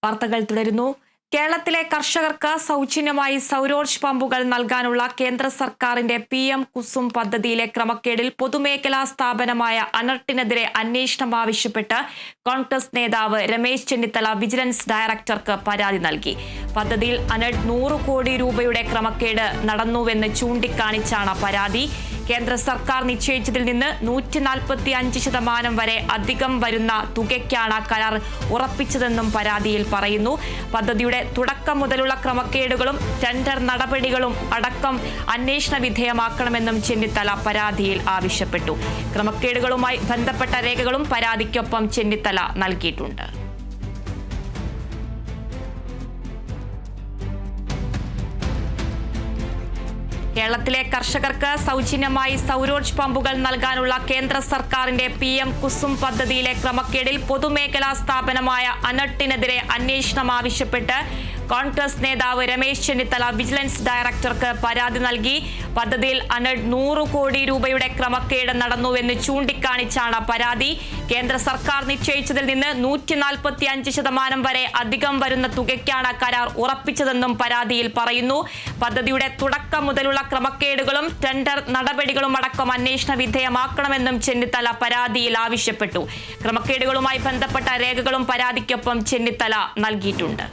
വാർത്തകൾ തുടരുന്നു. കേരളത്തിലെ കർഷകർക്ക് സൗജന്യമായി സൗരോർജ്ജ പമ്പുകൾ നൽകാനുള്ള കേന്ദ്ര സർക്കാരിന്റെ PM കുസും പദ്ധതിയിലെ ക്രമക്കേടിൽ പൊതുമേഖലാ സ്ഥാപനമായ അനർട്ടിനെതിരെ അന്വേഷണം ആവശ്യപ്പെട്ട് കോൺഗ്രസ് നേതാവ് രമേശ് ചെന്നിത്തല വിജിലൻസ് ഡയറക്ടർക്ക് പരാതി നൽകി. പദ്ധതിയിൽ അനർട്ട് 100 കോടി രൂപയുടെ ക്രമക്കേട് നടന്നുവെന്ന് ചൂണ്ടിക്കാണിച്ചാണ് പരാതി. കേന്ദ്ര സർക്കാർ നിശ്ചയിച്ചതിൽ നിന്ന് 145% വരെ അധികം വരുന്ന തുകയ്ക്കാണ് കരാർ ഉറപ്പിച്ചതെന്നും പരാതിയിൽ പറയുന്നു. പദ്ധതിയുടെ തുടക്കം മുതലുള്ള ക്രമക്കേടുകളും ടെൻഡർ നടപടികളും അടക്കം അന്വേഷണ വിധേയമാക്കണമെന്നും ചെന്നിത്തല പരാതിയിൽ ആവശ്യപ്പെട്ടു. ക്രമക്കേടുകളുമായി ബന്ധപ്പെട്ട രേഖകളും പരാതിക്കൊപ്പം ചെന്നിത്തല നൽകിയിട്ടുണ്ട്. കേരളത്തിലെ കർഷകർക്ക് സൗജന്യമായി സൗരോർജ്ജ പമ്പുകൾ നൽകാനുള്ള കേന്ദ്ര സർക്കാരിന്റെ PM കുസും പദ്ധതിയിലെ ക്രമക്കേടിൽ പൊതുമേഖലാ സ്ഥാപനമായ അനർട്ടിനെതിരെ അന്വേഷണം ആവശ്യപ്പെട്ട് കോൺഗ്രസ് നേതാവ് രമേശ് ചെന്നിത്തല വിജിലൻസ് ഡയറക്ടർക്ക് പരാതി നൽകി. പദ്ധതിയിൽ അനർട്ട് 100 കോടി രൂപയുടെ ക്രമക്കേട് നടന്നുവെന്ന് ചൂണ്ടിക്കാണിച്ചാണ് പരാതി. കേന്ദ്ര സർക്കാർ നിശ്ചയിച്ചതിൽ നിന്ന് 145% വരെ അധികം വരുന്ന തുകയ്ക്കാണ് കരാർ ഉറപ്പിച്ചതെന്നും പരാതിയിൽ പറയുന്നു. പദ്ധതിയുടെ തുടക്കം മുതലുള്ള ക്രമക്കേടുകളും ടെൻഡർ നടപടികളും അടക്കം അന്വേഷണ വിധേയമാക്കണമെന്നും ചെന്നിത്തല പരാതിയിൽ ആവശ്യപ്പെട്ടു. ക്രമക്കേടുകളുമായി ബന്ധപ്പെട്ട രേഖകളും പരാതിക്കൊപ്പം ചെന്നിത്തല നൽകിയിട്ടുണ്ട്.